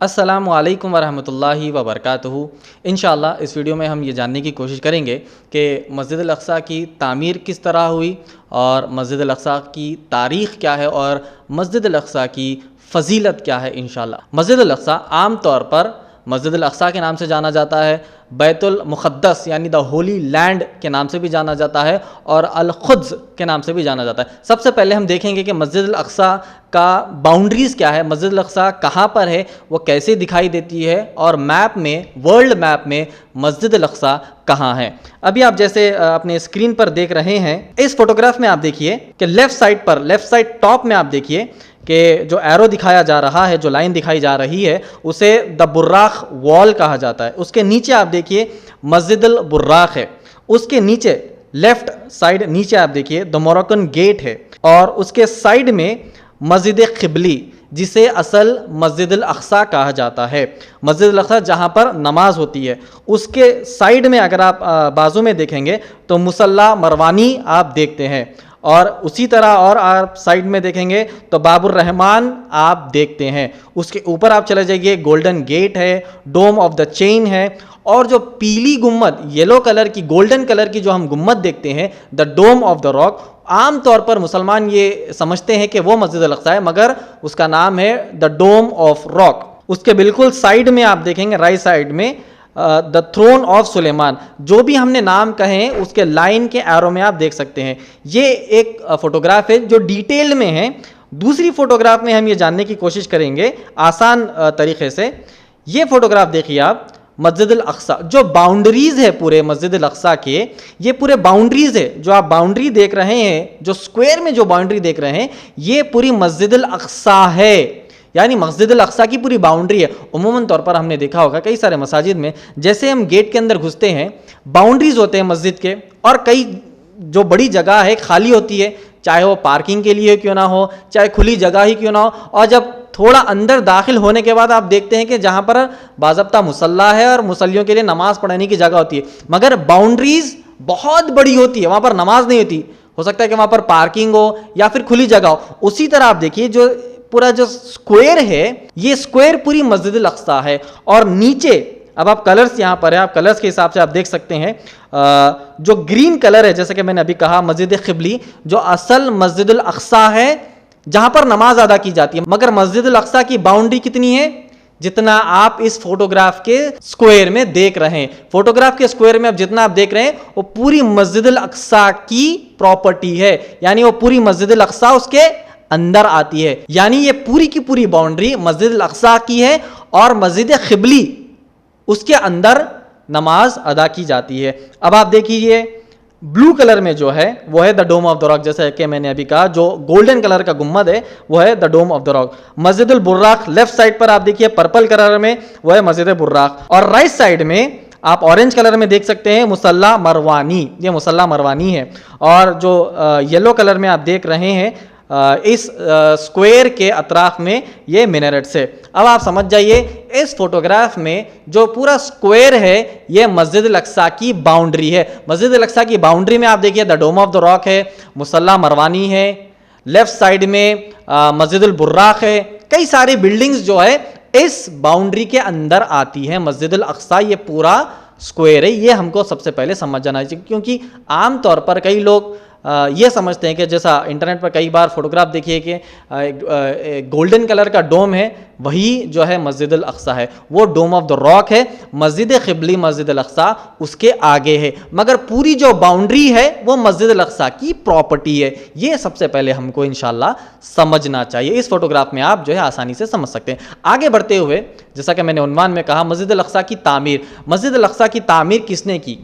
अस्सलामु अलैकुम वरहमतुल्लाहि वबरकातुहू। इंशाअल्लाह इस वीडियो में हम ये जानने की कोशिश करेंगे कि मस्जिद अल-अक़सा की तामीर किस तरह हुई और मस्जिद अल-अक़सा की तारीख़ क्या है और मस्जिद अल-अक़सा की फ़जीलत क्या है। इंशाअल्लाह मस्जिद अल-अक़सा आम तौर पर मस्जिद अल-अक़सा के नाम से जाना जाता है, बैतुल मुक़द्दस यानी द होली लैंड के नाम से भी जाना जाता है और अल-क़ुद्स के नाम से भी जाना जाता है। सबसे पहले हम देखेंगे कि मस्जिद अल-अक़सा का बाउंड्रीज़ क्या है, मस्जिद अल-अक़सा कहाँ पर है, वो कैसे दिखाई देती है और मैप में, वर्ल्ड मैप में मस्जिद अल-अक़सा कहाँ है। अभी आप जैसे अपने स्क्रीन पर देख रहे हैं, इस फोटोग्राफ में आप देखिए कि लेफ़्ट साइड पर, लेफ़्ट साइड टॉप में आप देखिए कि जो एरो दिखाया जा रहा है, जो लाइन दिखाई जा रही है, उसे द बुर्राक वॉल कहा जाता है। उसके नीचे आप देखिए मस्जिद अल बुर्राक है, उसके नीचे लेफ्ट साइड नीचे आप देखिए द मोरक्कन गेट है और उसके साइड में मस्जिद क़िबली जिसे असल मस्जिद अल-अक़सा कहा जाता है। मस्जिद अल-अक़सा जहाँ पर नमाज होती है, उसके साइड में अगर आप बाजू में देखेंगे तो मुसल्ला मरवानी आप देखते हैं और उसी तरह और आप साइड में देखेंगे तो बाबुर रहमान आप देखते हैं। उसके ऊपर आप चले जाइए, गोल्डन गेट है, डोम ऑफ द चेन है और जो पीली गुम्मद, येलो कलर की, गोल्डन कलर की जो हम गुम्मद देखते हैं, the Dome of the Rock, आम तौर पर मुसलमान ये समझते हैं कि वो मस्जिद अल-अक़सा है, मगर उसका नाम है द डोम ऑफ रॉक। उसके बिल्कुल साइड में आप देखेंगे, राइट साइड में द थ्रोन ऑफ सुलेमान। जो भी हमने नाम कहे हैं उसके लाइन के एरो में आप देख सकते हैं। ये एक फोटोग्राफ है जो डिटेल में है। दूसरी फोटोग्राफ में हम ये जानने की कोशिश करेंगे आसान तरीके से। ये फोटोग्राफ देखिए आप, मस्जिद अल-अक़सा, जो बाउंड्रीज है पूरे मस्जिद अल-अक़सा के, ये पूरे बाउंड्रीज है। जो आप बाउंड्री देख रहे हैं, जो स्क्वायर में जो बाउंड्री देख रहे हैं, ये पूरी मस्जिद अल-अक़सा है, यानी मस्जिद अल-अक़सा की पूरी बाउंड्री है। उमूमन तौर पर हमने देखा होगा कई सारे मसाजिद में, जैसे हम गेट के अंदर घुसते हैं, बाउंड्रीज होते हैं मस्जिद के और कई जो बड़ी जगह है खाली होती है, चाहे वो पार्किंग के लिए क्यों ना हो, चाहे खुली जगह ही क्यों ना हो। और जब थोड़ा अंदर दाखिल होने के बाद आप देखते हैं कि जहाँ पर बाज़ाब्ता मुसल्ला है और मुसल्लियों के लिए नमाज पढ़ने की जगह होती है, मगर बाउंड्रीज बहुत बड़ी होती है, वहाँ पर नमाज नहीं होती। हो सकता है कि वहाँ पर पार्किंग हो या फिर खुली जगह हो। उसी तरह आप देखिए जो पूरा जो स्क्वायर है, ये स्क्वायर पूरी मस्जिद अल-अक़सा है। और नीचे अब आप कलर्स यहाँ पर है, आप कलर्स के हिसाब से आप देख सकते हैं, जो ग्रीन कलर है, जैसे कि मैंने अभी कहा, मस्जिद क़िबली जो असल मस्जिद अल-अक़सा है जहाँ पर नमाज अदा की जाती है। मगर मस्जिद अल-अक़सा की बाउंड्री कितनी है, जितना आप इस फोटोग्राफ के स्क्वायर में देख रहे हैं। फोटोग्राफ के स्क्वायर में अब जितना आप देख रहे हैं वो पूरी मस्जिद अल-अक़सा की प्रॉपर्टी है, यानी वो पूरी मस्जिद अल-अक़सा उसके अंदर आती है। यानी ये पूरी की पूरी बाउंड्री मस्जिद अल-अक़सा की है और मस्जिद क़िबली उसके अंदर नमाज अदा की जाती है। अब आप देखिए ब्लू कलर में जो है वो है the Dome of the Rock, जैसे कि मैंने अभी कहा, जो गोल्डन कलर का गुम्मद है वो है the Dome of the Rock. मस्जिद अल बुर्राक लेफ्ट साइड पर आप देखिए पर्पल कलर में, वो है मस्जिद बुर्राक। और राइट साइड में आप ऑरेंज कलर में देख सकते हैं मुसल्ला मरवानी, ये मुसल्ला मरवानी है। और जो येलो कलर में आप देख रहे हैं इस स्क्वायर के अतराफ में ये मिनरेट्स है। अब आप समझ जाइए इस फोटोग्राफ में जो पूरा स्क्वायर है ये मस्जिद अल-अक़सा की बाउंड्री है। मस्जिद अल-अक़सा की बाउंड्री में आप देखिए the Dome of the Rock है, मुसल्ला मरवानी है, लेफ्ट साइड में मस्जिद अल बुर्राक है। कई सारी बिल्डिंग्स जो है इस बाउंड्री के अंदर आती है। मस्जिद अल-अक़सा ये पूरा स्क्वायर है, ये हमको सबसे पहले समझ जाना चाहिए, क्योंकि आम तौर पर कई लोग ये समझते हैं कि जैसा इंटरनेट पर कई बार फोटोग्राफ देखिए कि गोल्डन कलर का डोम है, वही जो है मस्जिद अल-अक़सा है, वो डोम ऑफ द रॉक है। मस्जिद क़िबली मस्जिद अल-अक़सा उसके आगे है, मगर पूरी जो बाउंड्री है वो मस्जिद अल-अक़सा की प्रॉपर्टी है। ये सबसे पहले हमको इंशाल्लाह समझना चाहिए। इस फोटोग्राफ में आप जो है आसानी से समझ सकते हैं। आगे बढ़ते हुए, जैसा कि मैंने उन्वान में कहा, मस्जिद अल-अक़सा की तामीर। मस्जिद अल-अक़सा की तामीर किसने की?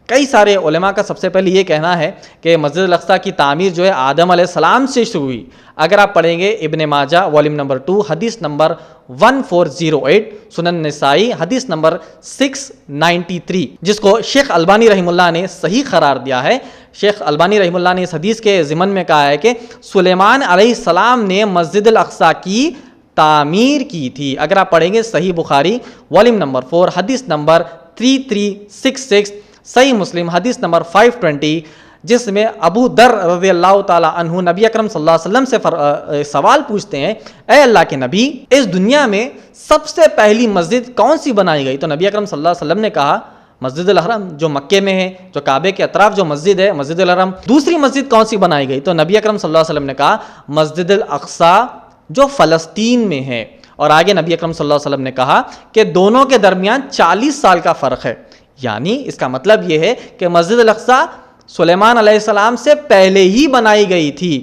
कई सारे उलेमा का सबसे पहले ये कहना है कि मस्जिद अल-अक़सा की तामीर जो है आदम अलैहिस्सलाम से शुरू हुई। अगर आप पढ़ेंगे इब्ने माजा वॉल्यूम नंबर 2 हदीस नंबर 1408, सुनन नसाई हदीस नंबर 693, जिसको शेख अलबानी रहमुल्लाह ने सही करार दिया है। शेख अलबानी रहमुल्लाह ने इस हदीस के ज़िमन में कहा है कि सुलेमान अलैहिस्सलाम ने मस्जिद अल-अक़सा की तामीर की थी। अगर आप पढ़ेंगे सही बुखारी वॉल्यूम नंबर 4 हदीस नंबर 3366, सही मुस्लिम हदीस नंबर 520, जिसमें अबू दर रज़ियल्लाहु ताला अन्हु नबी अकरम सल्लल्लाहु अलैहि वसल्लम से सवाल पूछते हैं, ए अल्लाह के नबी, इस दुनिया में सबसे पहली मस्जिद कौन सी बनाई गई? तो नबी अकरम सल्लल्लाहु अलैहि वसल्लम ने कहा मस्जिदुल हरम, जो मक्के में है, जो काबे के अतराफ जो मस्जिद है, मस्जिदुल हरम। दूसरी मस्जिद कौन सी बनाई गई? तो नबी अकरम सल्लल्लाहु अलैहि वसल्लम ने कहा मस्जिदुल अक्सा, जो फ़लस्तीन में है। और आगे नबी अकरम सल्लल्लाहु अलैहि वसल्लम ने कहा कि दोनों के दरमियान 40 साल का फ़र्क है। यानी इसका मतलब यह है कि मस्जिदुल अक्सा सुलेमान अलैहिस्सलाम से पहले ही बनाई गई थी।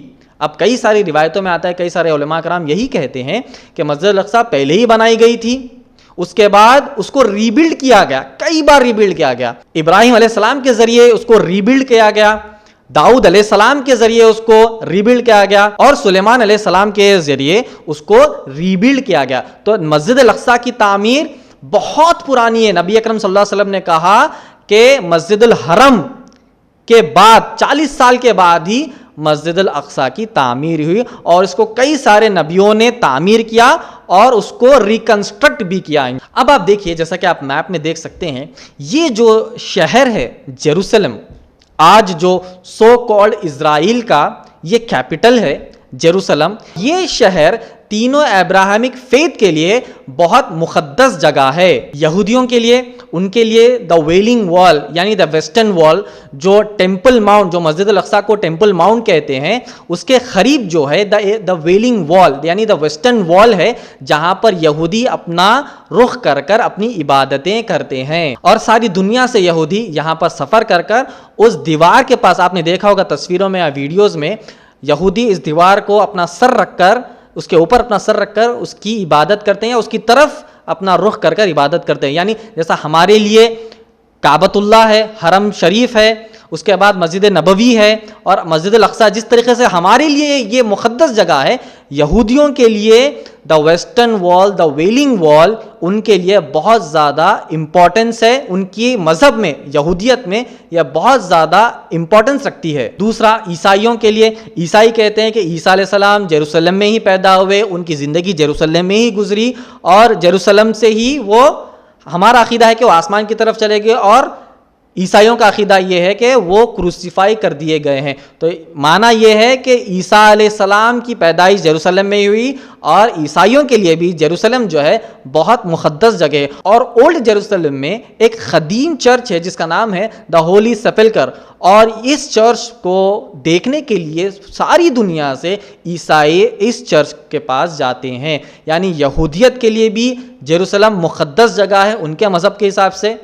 अब कई सारी रिवायतों में आता है, कई सारे उलमा कराम यही कहते हैं कि मस्जिदुल अक्सा पहले ही बनाई गई थी, उसके बाद उसको रीबिल्ड किया गया, कई बार रीबिल्ड किया गया। इब्राहिम अलैहिस्सलाम के जरिए उसको रीबिल्ड किया गया, दाऊद अलैहिस्सलाम के जरिए उसको रीबिल्ड किया गया, और सुलेमान अलैहिस्सलाम के जरिए उसको रीबिल्ड किया गया। तो मस्जिदुल अक्सा की तामीर बहुत पुरानी है। नबी अकरम सल्लल्लाहु अलैहि वसल्लम ने कहा कि मस्जिदुल हरम के बाद 40 साल के बाद ही मस्जिदुल अक्सा की तामीर हुई, और इसको कई सारे नबियों ने तामीर किया और उसको रिकंस्ट्रक्ट भी किया। अब आप देखिए, जैसा कि आप मैप में देख सकते हैं, ये जो शहर है जेरूसलम, आज जो सो कॉल्ड इजराइल का ये कैपिटल है जेरूसलम, ये शहर तीनों अब्राहमिक फेथ के लिए बहुत मुक़द्दस जगह है। यहूदियों के लिए, उनके लिए द वेलिंग वॉल यानी द वेस्टर्न वॉल, जो टेम्पल माउंट, जो मस्जिदुल अक्सा को टेम्पल माउंट कहते हैं, उसके करीब जो है द वेलिंग वॉल यानी द वेस्टर्न वॉल है, जहां पर यहूदी अपना रुख कर कर अपनी इबादतें करते हैं। और सारी दुनिया से यहूदी यहां पर सफ़र कर कर उस दीवार के पास, आपने देखा होगा तस्वीरों में या वीडियोज़ में, यहूदी इस दीवार को अपना सर रखकर, उसके ऊपर अपना सर रखकर उसकी इबादत करते हैं, उसकी तरफ अपना रुख कर कर इबादत करते हैं। यानी जैसा हमारे लिए काबतुल्लाह है, हरम शरीफ है, उसके बाद मस्जिद नबवी है और मस्जिदुल अक्सा, जिस तरीके से हमारे लिए ये मुक़द्दस जगह है, यहूदियों के लिए the Western Wall, the Wailing Wall, उनके लिए बहुत ज़्यादा इम्पॉर्टेंस है। उनकी मज़हब में, यहूदियत में यह बहुत ज़्यादा इम्पॉर्टेंस रखती है। दूसरा, ईसाइयों के लिए, ईसाई कहते हैं कि ईसा अलैहिस्सलाम जेरूसलम में ही पैदा हुए, उनकी ज़िंदगी जेरूसलम में ही गुजरी, और जेरूसलम से ही वो, हमारा अकीदा है कि वो आसमान की तरफ चले गए, और ईसाइयों का अकीदा यह है कि वो क्रूसीफाई कर दिए गए हैं। तो माना यह है कि ईसा अलैहिस्सलाम की पैदाइश जेरूसलम में हुई, और ईसाइयों के लिए भी जेरूसलम जो है बहुत मुक़द्दस जगह है। और ओल्ड जेरूसलम में एक ख़दीम चर्च है जिसका नाम है द होली सेपल्कर, और इस चर्च को देखने के लिए सारी दुनिया से ईसाई इस चर्च के पास जाते हैं। यानी यहूदियत के लिए भी जेरूसलम मुक़द्दस जगह है उनके मज़हब के हिसाब से,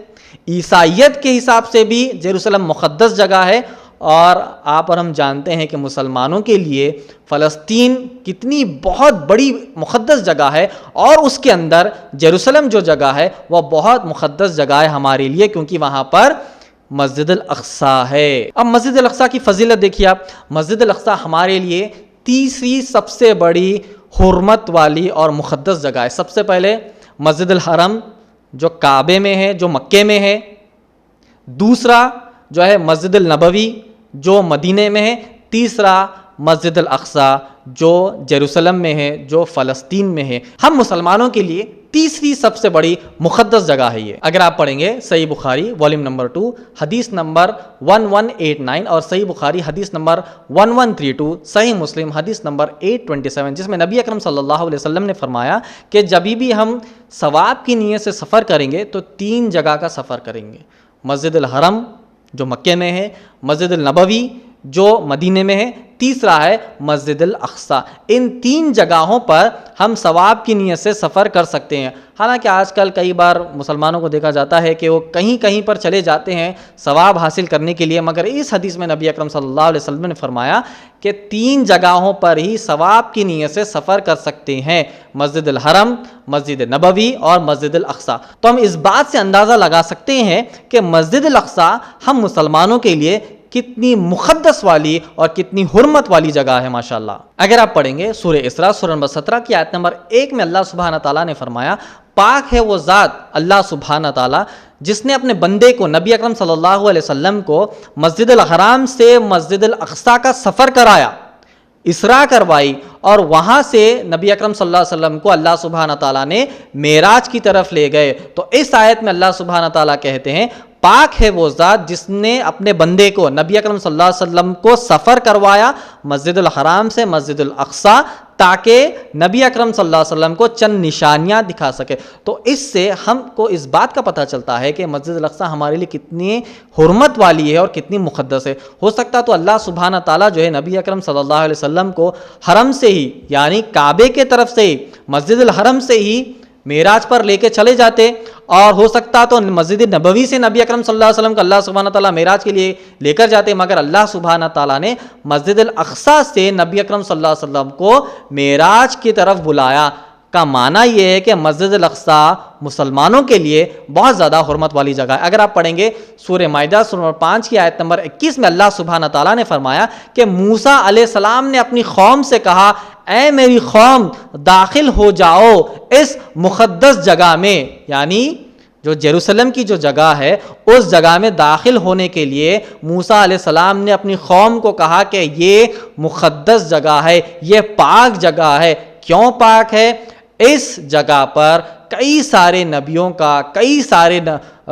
ईसाइयत के हिसाब से भी जेरूसलम मुक़द्दस जगह है। और आप और हम जानते हैं कि मुसलमानों के लिए फ़लस्तीन कितनी बहुत बड़ी मुक़द्दस जगह है, और उसके अंदर जेरूसलम जो जगह है वह बहुत मुक़द्दस जगह है हमारे लिए, क्योंकि वहाँ पर मस्जिदुल अक्सा है। अब मस्जिदुल अक्सा की फ़जीलत देखिए आप। मस्जिदुल अक्सा हमारे लिए तीसरी सबसे बड़ी हुर्मत वाली और मुक़द्दस जगह है। सबसे पहले मस्जिदुल हरम जो काबे में है, जो मक्के में है। दूसरा जो है मस्जिदुल नबवी जो मदीने में है। तीसरा मस्जिदुल अक्सा जो जेरूसलम में है, जो फ़लस्तीन में है। हम मुसलमानों के लिए तीसरी सबसे बड़ी मुक़द्दस जगह है ये। अगर आप पढ़ेंगे सही बुखारी वॉल्यूम नंबर 2 हदीस नंबर 1189 और सही बुखारी हदीस नंबर 1132, सही मुस्लिम हदीस नंबर 827, जिसमें नबी अकरम सल्लल्लाहु अलैहि वसल्लम ने फरमाया कि जब भी हम सवाब की नीयत से सफ़र करेंगे तो 3 जगह का सफ़र करेंगे। मस्जिदुल हरम जो मक्के में है, मस्जिदुल नबवी जो मदीने में है, तीसरा है मस्जिदुल अक्सा। इन 3 जगहों पर हम सवाब की नीयत से सफ़र कर सकते हैं। हालांकि आजकल कई बार मुसलमानों को देखा जाता है कि वो कहीं कहीं पर चले जाते हैं सवाब हासिल करने के लिए, मगर इस हदीस में नबी अकरम सल्लल्लाहु अलैहि वसल्लम ने फरमाया कि 3 जगहों पर ही सवाब की नीयत से सफ़र कर सकते हैं, मस्जिदुल हरम, मस्जिद नबवी और मस्जिदुल अक्सा। तो हम इस बात से अंदाज़ा लगा सकते हैं कि मस्जिदुल अक्सा हम मुसलमानों के लिए कितनी मुक़द्दस वाली और कितनी हुर्मत वाली जगह है माशाअल्लाह। अगर आप पढ़ेंगे सूरह इसरा सूरह नंबर 17 की आयत नंबर 1 में अल्लाह सुब्हान ताला ने फरमाया, पाक है वो ज़ात अल्लाह सुब्हान ताला जिसने अपने बंदे को, नबी अकरम सल्लल्लाहु अलैहि वसल्लम को मस्जिदुल हराम से मस्जिदुल अक्सा का सफ़र कराया, इसरा करवाई, और वहाँ से नबी अकरम सल्लल्लाहु अलैहि वसल्लम को अल्लाह सुब्हान ताला ने मेराज की तरफ ले गए। तो इस आयत में अल्लाह सुब्हान ताला कहते हैं, पाक है वो ज़ात जिसने अपने बंदे को, नबी अकरम सल्लल्लाहु अलैहि वसल्लम को सफ़र करवाया मस्जिदुल हराम से मस्जिदुल अक्सा, ताकि नबी अकरम सल्लल्लाहु अलैहि वसल्लम को चंद निशानियां दिखा सके। तो इससे हमको इस बात का पता चलता है कि मस्जिद अक्सा हमारे लिए कितनी हुर्मत वाली है और कितनी मुक़द्दस है। हो सकता तो अल्लाह सुब्हाना ताला जो है नबी अकरम सल्लल्लाहु अलैहि वसल्लम को हरम से ही, यानी काबे के तरफ से ही, मस्जिदुल हरम से ही मेराज पर लेके चले जाते, और हो सकता तो मस्जिद नबवी से नबी अकरम सल्लल्लाहु अलैहि वसल्लम को अल्लाह सुब्हाना ताला मेराज के लिए लेकर जाते, मगर अल्लाह सुब्हाना ताला ने मस्जिद अक्सा से नबी अकरम सल्लल्लाहु अलैहि वसल्लम को मेराज की तरफ बुलाया। का माना यह है कि मस्जिद अक्सा मुसलमानों के लिए बहुत ज़्यादा हुर्मत वाली जगह है। अगर आप पढ़ेंगे सूरह माइदा सूरह 5 की आयत नंबर 21 में अल्लाह सुब्हाना ताला ने फरमाया कि मूसा अलैहिस्सलाम ने अपनी कौम से कहा, ऐ मेरी कौम दाखिल हो जाओ इस मुक़द्दस जगह में, यानी जो जेरूसलम की जो जगह है उस जगह में दाखिल होने के लिए मूसा अलैहिस्सलाम ने अपनी कौम को कहा कि ये मुक़द्दस जगह है, ये पाक जगह है। क्यों पाक है? इस जगह पर कई सारे नबियों का, कई सारे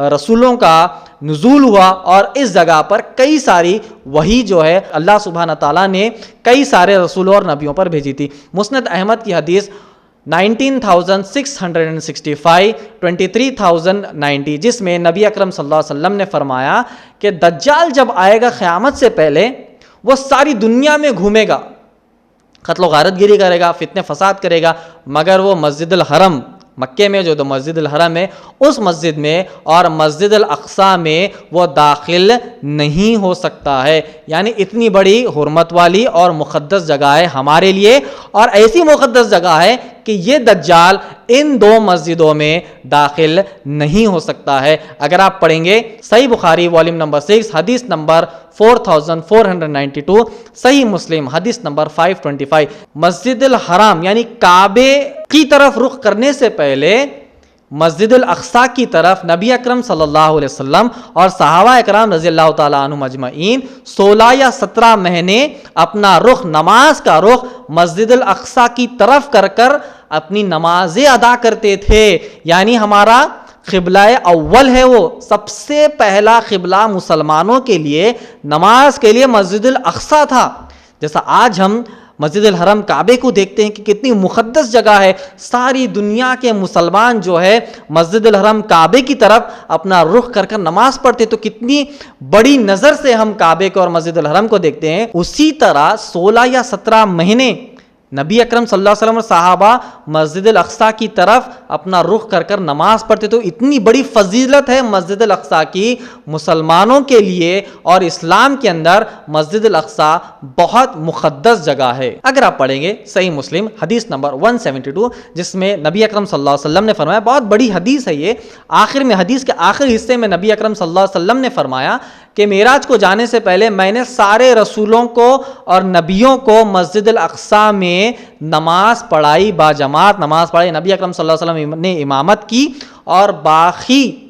रसूलों का नुज़ूल हुआ, और इस जगह पर कई सारी वही जो है अल्लाह सुब्हाना ताला ने कई सारे रसूलों और नबियों पर भेजी थी। मुस्नद अहमद की हदीस 19,665 23,090, जिसमें नबी अकरम सल्लल्लाहु अलैहि वसल्लम ने फरमाया कि दज्जाल जब आएगा क़यामत से पहले वो सारी दुनिया में घूमेगा, कत्ल गारतगिरी करेगा, फितने फसाद करेगा, मगर वो मस्जिदुल हरम मक्के में जो मस्जिदुल हरम है उस मस्जिद में और मस्जिदुल अक्सा में वो दाखिल नहीं हो सकता है। यानी इतनी बड़ी हुर्मत वाली और मुक़द्दस जगह है हमारे लिए, और ऐसी मुक़द्दस जगह है कि ये दज्जाल इन दो मस्जिदों में दाखिल नहीं हो सकता है। अगर आप पढ़ेंगे सही बुखारी वॉल्यूम नंबर 6 हदीस नंबर 4492, सही मुस्लिम हदीस नंबर 525, मस्जिदुल हराम यानी काबे की तरफ रुख करने से पहले मस्जिदुल अक्सा की तरफ नबी अकरम सल्लल्लाहु अलैहि वसल्लम और सहाबा इकराम रज़ियल्लाहु ताला अन्हुम अजमईन 16 या 17 महीने अपना रुख, नमाज का रुख मस्जिदुल अक्सा की तरफ कर कर अपनी नमाजें अदा करते थे। यानी हमारा क़िबला अव्वल है, वो सबसे पहला क़िबला मुसलमानों के लिए नमाज के लिए मस्जिदुल अक्सा था। जैसा आज हम मस्जिदुल हरम काबे को देखते हैं कि कितनी मुक़द्दस जगह है, सारी दुनिया के मुसलमान जो है मस्जिदुल हरम काबे की तरफ अपना रुख कर कर नमाज पढ़ते, तो कितनी बड़ी नज़र से हम काबे को और मस्जिदुल हरम को देखते हैं। उसी तरह 16 या 17 महीने नबी अकरम सल्लल्लाहु अलैहि वसल्लम और सहाबा मस्जिदुल अक्सा की तरफ अपना रुख कर कर नमाज पढ़ते, तो इतनी बड़ी फजीलत है मस्जिदुल अक्सा की मुसलमानों के लिए, और इस्लाम के अंदर मस्जिदुल अक्सा बहुत मुक़द्दस जगह है। अगर आप पढ़ेंगे सही मुस्लिम हदीस नंबर 172, जिसमें नबी अकरम सल्लल्लाहु अलैहि वसल्लम ने फरमाया, बहुत बड़ी हदीस है ये, आखिर में हदीस के आखिरी हिस्से में नबी अकरम सल्लल्लाहु अलैहि वसल्लम ने फरमाया कि मेराज को जाने से पहले मैंने सारे रसूलों को और नबियों को मस्जिदुल अक्सा में नमाज पढ़ाई, बाजमात नमाज पढ़ाई। नबी अकरम सल्लल्लाहु अलैहि वसल्लम ने इमामत की, और बाकी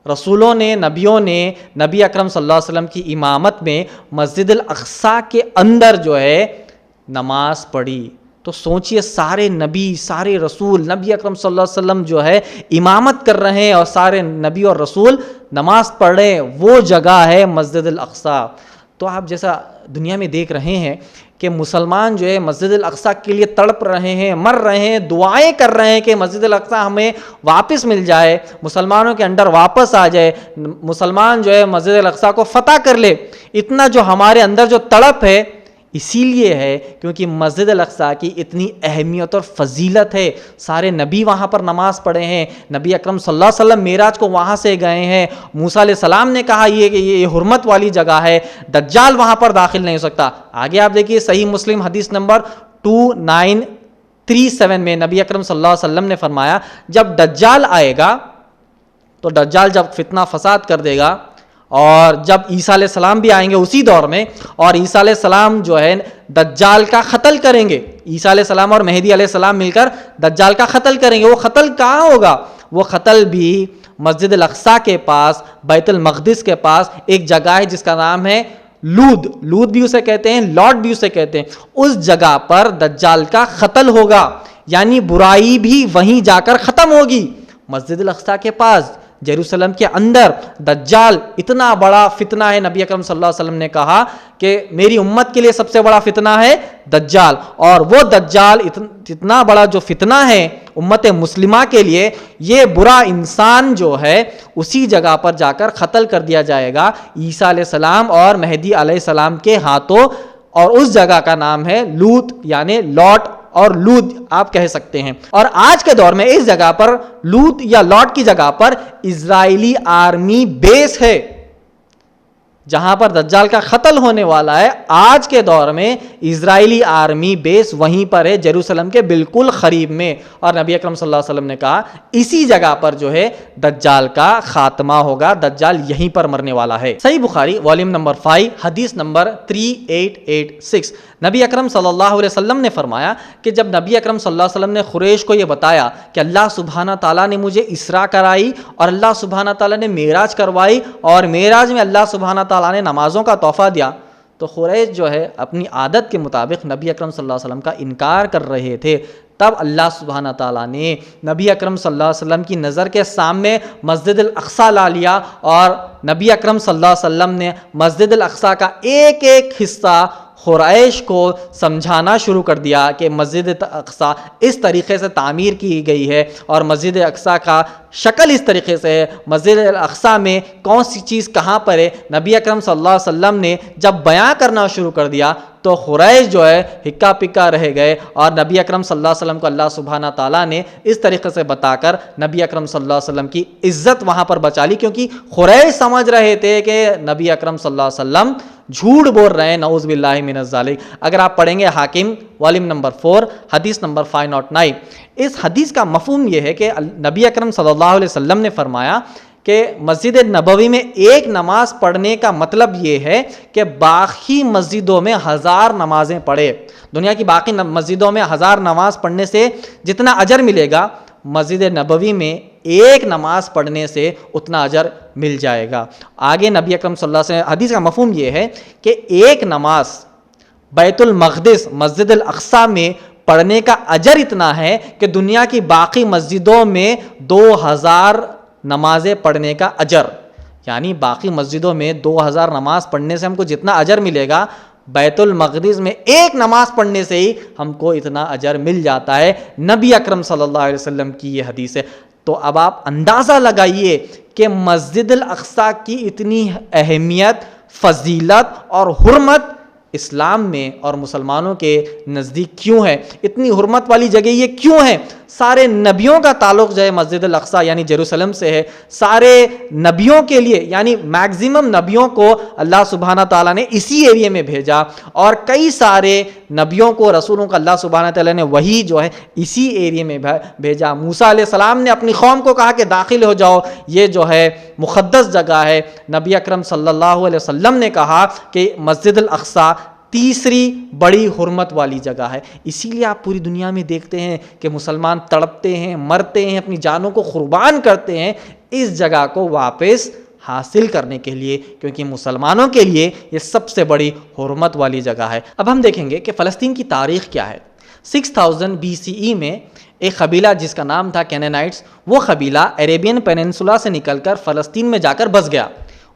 रसूलों ने, नबियों ने नबी अकरम सल्लल्लाहु अलैहि वसल्लम की इमामत में मस्जिदुल अक्सा के अंदर जो है नमाज पढ़ी। तो सोचिए, सारे नबी, सारे रसूल, नबी अकरम सल्लल्लाहु अलैहि वसल्लम जो है इमामत कर रहे हैं और सारे नबी और रसूल नमाज पढ़ रहे हैं, वो जगह है मस्जिदुल अक्सा। तो आप जैसा दुनिया में देख रहे हैं कि मुसलमान जो है मस्जिदुल अक्सा के लिए तड़प रहे हैं, मर रहे हैं, दुआएं कर रहे हैं कि मस्जिदुल अक्सा हमें वापस मिल जाए, मुसलमानों के अंदर वापस आ जाए, मुसलमान जो है मस्जिदुल अक्सा को फतह कर ले। इतना जो हमारे अंदर जो तड़प है इसीलिए है क्योंकि मस्जिदुल अक्सा की इतनी अहमियत और फजीलत है। सारे नबी वहाँ पर नमाज पढ़े हैं, नबी अकरम सल्लल्लाहु अलैहि वसल्लम मेराज को वहाँ से गए हैं, मूसा अलैहिस्सलाम ने कहा ये हुर्मत वाली जगह है, दज्जाल वहाँ पर दाखिल नहीं हो सकता। आगे आप देखिए सही मुस्लिम हदीस नंबर 2937 में नबी अकरम सल्लल्लाहु अलैहि वसल्लम ने फरमाया, जब दज्जाल आएगा तो दज्जाल जब फितना फसाद कर देगा, और जब ईसा अलैहिस्सलाम भी आएंगे उसी दौर में, और ईसा अलैहिस्सलाम जो है दज्जाल का क़त्ल करेंगे, ईसा अलैहिस्सलाम और मेहदी अलैहिस्सलाम मिलकर दज्जाल का क़त्ल करेंगे। वो क़त्ल कहाँ होगा? वो क़त्ल भी मस्जिदुल अक्सा के पास, बैतुल मक़दिस के पास एक जगह है जिसका नाम है लूद। लूद भी उसे कहते हैं, लॉर्ड भी उसे कहते हैं। उस जगह पर दज्जाल का क़त्ल होगा, यानी बुराई भी वहीं जाकर ख़त्म होगी। मस्जिदुल अक्सा के पास जेरूसलम के अंदर दज्जाल इतना बड़ा फितना है। नबी अकरम सल्लल्लाहु अलैहि वसल्लम ने कहा कि मेरी उम्मत के लिए सबसे बड़ा फितना है दज्जाल, और वो दज्जाल इतना बड़ा जो फितना है उम्मत मुस्लिमा के लिए, ये बुरा इंसान जो है उसी जगह पर जाकर कत्ल कर दिया जाएगा ईसा अलैहिस्सलाम और मेहदी अलैहिस्सलाम के हाथों, और उस जगह का नाम है लूत, यानी लॉट और लूद आप कह सकते हैं। और आज के दौर में इस जगह पर लूत या लॉट की जगह पर इजरायली आर्मी बेस है, जहां पर दज्जाल का कत्ल होने वाला है। आज के दौर में इजरायली आर्मी बेस वहीं पर है, जेरूसलम के बिल्कुल करीब में। और नबी अकरम सल्लल्लाहु अलैहि वसल्लम ने कहा इसी जगह पर जो है दज्जाल का खात्मा होगा, दज्जाल यहीं पर मरने वाला है। सही बुखारी वॉल्यूम नंबर 5 हदीस नंबर 3886, नबी अकरम सल्लल्लाहु अलैहि वसल्लम ने फरमाया कि जब नबी अकरम सल्लल्लाहु अलैहि वसल्लम ने कुरैश को यह बताया कि अल्लाह सुब्हाना ताला ने मुझे इसरा कराई और अल्लाह सुब्हाना ताला ने मेराज करवाई और मेराज में अल्लाह सुब्हाना ताला ने नमाजों का तोहफा दिया, तो कुरैश जो है अपनी आदत के मुताबिक नबी अकरम सल्लल्लाहु अलैहि वसल्लम का इनकार कर रहे थे। तब अल्लाह सुब्हाना ताला ने नबी अकरम सल्लल्लाहु अलैहि वसल्लम की नज़र के सामने मस्जिद अल अक्सा ला लिया और नबी अकरम सल्लल्लाहु अलैहि वसल्लम ने मस्जिद अल अक्सा का एक एक हिस्सा कुरैश को समझाना शुरू कर दिया कि मस्जिद अक्सा इस तरीके से तामीर की गई है और मस्जिद अक्सा का शक्ल इस तरीके से है, मस्जिद अक्सा में कौन सी चीज़ कहाँ पर है। नबी अकरम सल्लल्लाहु अलैहि वसल्लम ने जब बयां करना शुरू कर दिया तो कुरैश जो है हिक्का पिक्का रह गए और नबी अकरम सल्लल्लाहु अलैहि वसल्लम को अल्लाह सुब्हाना ताला ने इस तरीके से बताकर नबी अकरम सल्लल्लाहु अलैहि वसल्लम की इज्जत वहाँ पर बचा ली, क्योंकि कुरैश समझ रहे थे कि नबी अकरम सल्लल्लाहु अलैहि वसल्लम झूठ बोल रहे हैं, नऊज़ बिल्लाहि मिनज़ ज़ालिक। अगर आप पढ़ेंगे हाकिम वॉल्यूम नंबर 4 हदीस नंबर 509, इस हदीस का मफहूम यह है कि नबी अकरम सल्लल्लाहु अलैहि वसल्लम ने फरमाया कि मस्जिद नबवी में एक नमाज पढ़ने का मतलब ये है कि बाकी मस्जिदों में 1000 नमाजें पढ़े। दुनिया की बाकी मस्जिदों में 1000 नमाज पढ़ने से जितना अजर मिलेगा, मस्जिद नबवी में एक नमाज पढ़ने से उतना अजर मिल जाएगा। आगे नबी अकरम सल्लल्लाहु अलैहि वसल्लम हदीस का मफहूम ये है कि एक नमाज बैतुल मक़दिस मस्जिद अल अक्सा में पढ़ने का अजर इतना है कि दुनिया की बाकी मस्जिदों में 2000 नमाजें पढ़ने का अजर, यानी बाकी मस्जिदों में 2000 नमाज पढ़ने से हमको जितना अजर मिलेगा, बैतुल मक़दिस में एक नमाज पढ़ने से ही हमको इतना अजर मिल जाता है। नबी अकरम सल्लल्लाहु अलैहि वसल्लम की ये हदीस है। तो अब आप अंदाज़ा लगाइए कि मस्जिद अल अक्सा की इतनी अहमियत, फजीलत और हुर्मत इस्लाम में और मुसलमानों के नज़दीक क्यों है, इतनी हुर्मत वाली जगह ये क्यों है। सारे नबियों का ताल्लुक़ जो है मस्जिद अल अक्सा यानी जेरूसलम से है। सारे नबियों के लिए यानी मैक्सिमम नबियों को अल्लाह सुब्हाना ताला ने इसी एरिया में भेजा और कई सारे नबियों को, रसूलों को अल्लाह सुब्हाना ताला ने वही जो है इसी एरिया में भेजा। मूसा अलैहिस्सलाम ने अपनी कौम को कहा कि दाखिल हो जाओ, ये जो है मुक़द्दस जगह है। नबी अकरम सल्लल्लाहु अलैहि वसल्लम ने कहा कि मस्जिद अल अक्सा तीसरी बड़ी हुर्मत वाली जगह है। इसीलिए आप पूरी दुनिया में देखते हैं कि मुसलमान तड़पते हैं, मरते हैं, अपनी जानों को कुर्बान करते हैं इस जगह को वापस हासिल करने के लिए, क्योंकि मुसलमानों के लिए ये सबसे बड़ी हुर्मत वाली जगह है। अब हम देखेंगे कि फ़लस्तीन की तारीख़ क्या है। 6000 BCE में एक कबीला जिसका नाम था कैनानाइट्स, वो कबीला अरेबियन पेनिनसुला से निकलकर फ़लस्तीन में जाकर बस गया।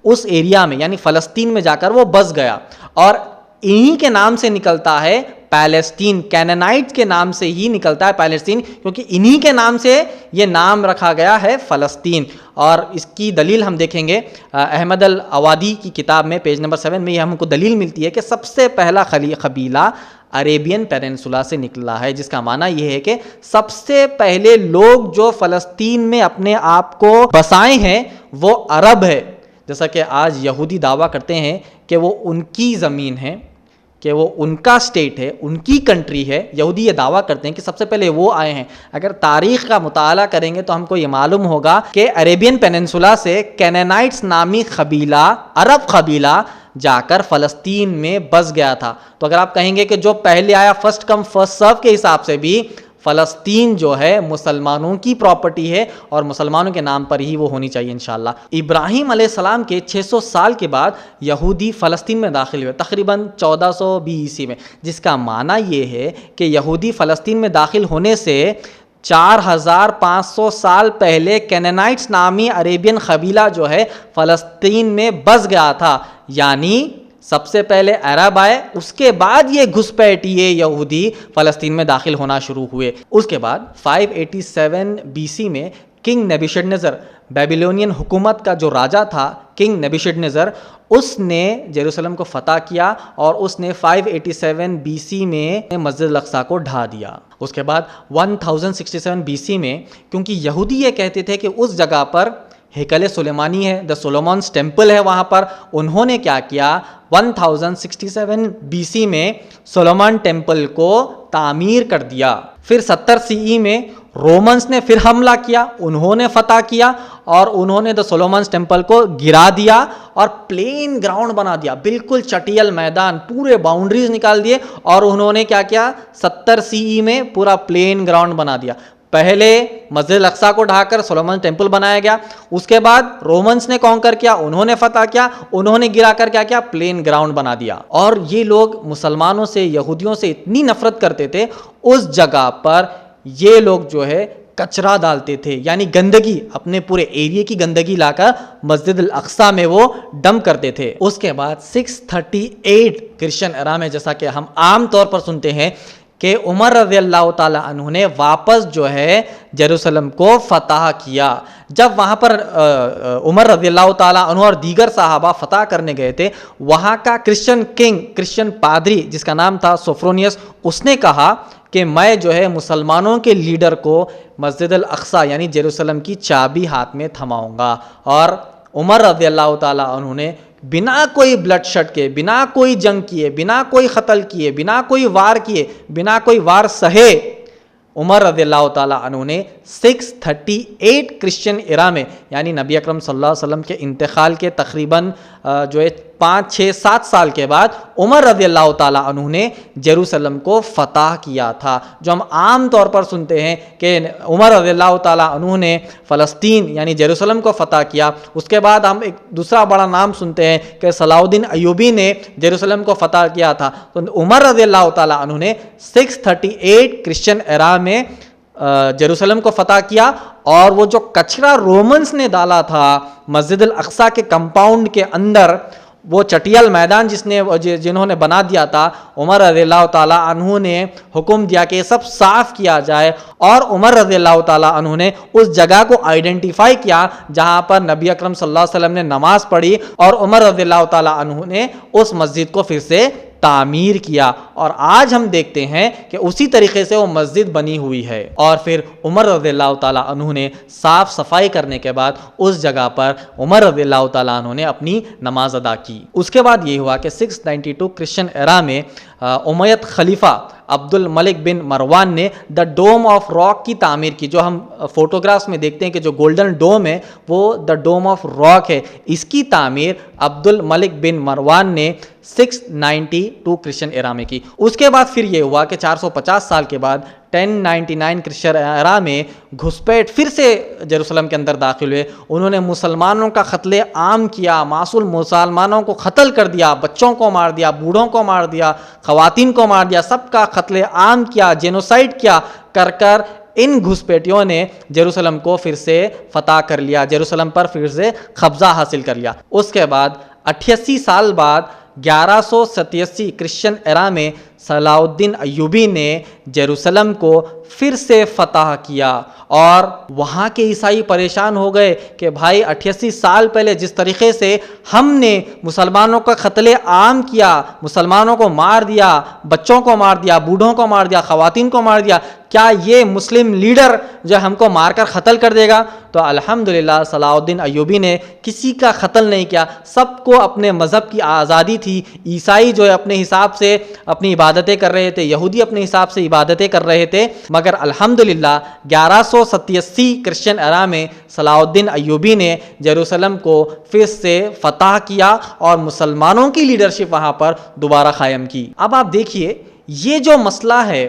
उस एरिया में यानी फ़लस्तीन में जाकर वो बस गया और इन्हीं के नाम से निकलता है पैलेस्टीन। कैनानाइट्स के नाम से ही निकलता है पैलेस्टीन, क्योंकि इन्हीं के नाम से ये नाम रखा गया है फ़लस्तीन। और इसकी दलील हम देखेंगे अहमद अल अवादी की किताब में पेज नंबर 7 में ये हमको दलील मिलती है कि सबसे पहला कबीला अरेबियन पेनिनसुला से निकला है, जिसका माना यह है कि सबसे पहले लोग जो फ़लस्तीन में अपने आप को बसाए हैं वो अरब है। जैसा कि आज यहूदी दावा करते हैं कि वो उनकी ज़मीन है, कि वो उनका स्टेट है, उनकी कंट्री है। यहूदी ये दावा करते हैं कि सबसे पहले वो आए हैं। अगर तारीख़ का मुताला करेंगे तो हमको ये मालूम होगा कि अरेबियन पेनिनसुला से कैनानाइट्स नामी कबीला, अरब कबीला जाकर फ़लस्तीन में बस गया था। तो अगर आप कहेंगे कि जो पहले आया फर्स्ट कम फर्स्ट सर्व के हिसाब से भी फ़लस्तीन जो है मुसलमानों की प्रॉपर्टी है और मुसलमानों के नाम पर ही वो होनी चाहिए इंशाअल्लाह। इब्राहीम अलैहिस्सलाम के 600 साल के बाद यहूदी फ़लस्तीन में दाखिल हुए, तकरीबन 1400 BC में, जिसका माना ये है कि यहूदी फ़लस्तीन में दाखिल होने से 4500 साल पहले कैनानाइट्स नामी अरेबियन कबीला जो है फ़लस्तीन में बस गया था। यानी सबसे पहले अरब आए, उसके बाद ये घुसपैठिए यहूदी फ़लस्तीन में दाखिल होना शुरू हुए। उसके बाद 587 BC में किंग नेबुकदनेस्सर, बेबीलोनियन हुकूमत का जो राजा था किंग नेबुकदनेस्सर, उसने जेरूसलम को फतह किया और उसने 587 BC में मस्जिद अल-अक़सा को ढा दिया। उसके बाद 1067 BC में, क्योंकि यहूदी ये कहते थे कि उस जगह पर हेकल सुलेमानी है, द सोलोमन्स टेम्पल है वहाँ पर, उन्होंने क्या किया, 1067 BC में सोलोमन टेम्पल को तामीर कर दिया। फिर 70 CE में रोमन्स ने फिर हमला किया, उन्होंने फतह किया और उन्होंने द सोलोमन्स टेम्पल को गिरा दिया और प्लेन ग्राउंड बना दिया, बिल्कुल चटियल मैदान, पूरे बाउंड्रीज निकाल दिए और उन्होंने क्या किया, 70 CE में पूरा प्लेन ग्राउंड बना दिया। पहले मस्जिद अल-अक़सा को ढाकर सोलोमन टेम्पल बनाया गया, उसके बाद रोमन्स ने कॉन्कर किया, उन्होंने फतह किया, उन्होंने गिराकर क्या किया, प्लेन ग्राउंड बना दिया। और ये लोग मुसलमानों से, यहूदियों से इतनी नफरत करते थे, उस जगह पर ये लोग जो है कचरा डालते थे, यानी गंदगी, अपने पूरे एरिया की गंदगी लाकर मस्जिद अल-अक़सा में वो डंप करते थे। उसके बाद 638 क्रिश्चियन एरा में, जैसा कि हम आम तौर पर सुनते हैं कि उमर रज़ियल्लाहु ताला अन्हु ने वापस जो है जेरूसलम को फतह किया। जब वहाँ पर उमर रज़ियल्लाहु ताला अन्हु और दीगर सहाबा फतह करने गए थे, वहाँ का क्रिश्चियन किंग, क्रिश्चियन पादरी जिसका नाम था सोफ्रोनियस, उसने कहा कि मैं जो है मुसलमानों के लीडर को मस्जिद अल-अक़सा यानी जेरूसलम की चाबी हाथ में थमाऊंगा। और उमर रज़ियल्लाहु ताला अन्हु ने बिना कोई ब्लडशेड के, बिना कोई जंग किए, बिना कोई कत्ल किए, बिना कोई वार किए, बिना कोई वार सहे, उमर रज़ियल्लाहु ताला अन्हु ने 638 क्रिश्चियन एरा में, यानी नबी अकरम सल्लल्लाहु अलैहि वसल्लम के इंतकाल के तकरीबन जो है 5, 6, 7 साल के बाद उमर रज़ियल्लाहु ताला अन्हु ने जेरूसलम को फतह किया था। जो हम आम तौर पर सुनते हैं कि उमर रज़ियल्लाहु ताला अन्हु ने फ़लस्तीन यानी जेरूसलम को फतह किया, उसके बाद हम एक दूसरा बड़ा नाम सुनते हैं कि सलाउद्दीन अय्यूबी ने जेरूसलम को फतह किया था। तो उमर रज़ियल्लाहु ताला अन्हु ने 638 क्रिश्चियन एरा में जेरूसलम को फतह किया। और वो जो कचरा रोमन्स ने डाला था मस्जिद अल-अक़सा के कंपाउंड के अंदर, वो चटियल मैदान जिन्होंने बना दिया था, उमर रज़ियल्लाहु ताला अन्हु ने हुक्म दिया कि सब साफ़ किया जाए। और उमर रज़ियल्लाहु ताला अन्हु ने उस जगह को आइडेंटिफाई किया जहाँ पर नबी अकरम सल्लल्लाहु अलैहि वसल्लम ने नमाज पढ़ी, और उमर रज़ियल्लाहु ताला अन्हु ने उस मस्जिद को फिर से तामीर किया। और आज हम देखते हैं कि उसी तरीके से वो मस्जिद बनी हुई है। और फिर उमर रज़ियल्लाहु ताला अन्हु ने साफ़ सफाई करने के बाद उस जगह पर उमर रज़ियल्लाहु ताला अन्हु ने अपनी नमाज अदा की। उसके बाद ये हुआ कि 692 क्रिश्चियन एरा में उमय्यद खलीफा अब्दुल मलिक बिन मरवान ने द डोम ऑफ रॉक की तामीर की। जो हम फोटोग्राफ्स में देखते हैं कि जो गोल्डन डोम है वो द डोम ऑफ रॉक है, इसकी तामीर अब्दुल मलिक बिन मरवान ने 692 क्रिश्चियन एरा में की। उसके बाद फिर ये हुआ कि 450 साल के बाद 1099 क्रिश्चियन एरा में घुसपैठ फिर से जेरूसलम के अंदर दाखिल हुए। उन्होंने मुसलमानों का कत्ले आम किया, मासूम मुसलमानों को कत्ल कर दिया, बच्चों को मार दिया, बूढ़ों को मार दिया, ख़वातीन को मार दिया, सबका कत्ले आम किया, जेनोसाइड किया। कर कर इन घुसपैठियों ने जेरूसलम को फिर से फतह कर लिया, जेरूसलम पर फिर से कब्ज़ा हासिल कर लिया। उसके बाद 88 साल बाद 1187 क्रिश्चियन एरा में सलाउद्दीन अय्यूबी ने जेरूसलम को फिर से फतह किया। और वहाँ के ईसाई परेशान हो गए कि भाई 88 साल पहले जिस तरीके से हमने मुसलमानों का कत्ले आम किया, मुसलमानों को मार दिया, बच्चों को मार दिया, बूढ़ों को मार दिया, ख़वातीन को मार दिया, क्या ये मुस्लिम लीडर जो हमको मारकर कत्ल कर देगा? तो अल्हम्दुलिल्लाह सलाउद्दीन अय्यूबी ने किसी का कत्ल नहीं किया, सबको अपने मज़हब की आज़ादी थी। ईसाई जो है अपने हिसाब से अपनी इबादतें कर रहे थे, यहूदी अपने हिसाब से इबादतें कर रहे थे, मगर अल्हम्दुलिल्लाह 1187 क्रिश्चियन एरा में सलाउद्दीन अय्यूबी ने जेरूसलम को फिर से फतह किया और मुसलमानों की लीडरशिप वहाँ पर दोबारा कायम की। अब आप देखिए ये जो मसला है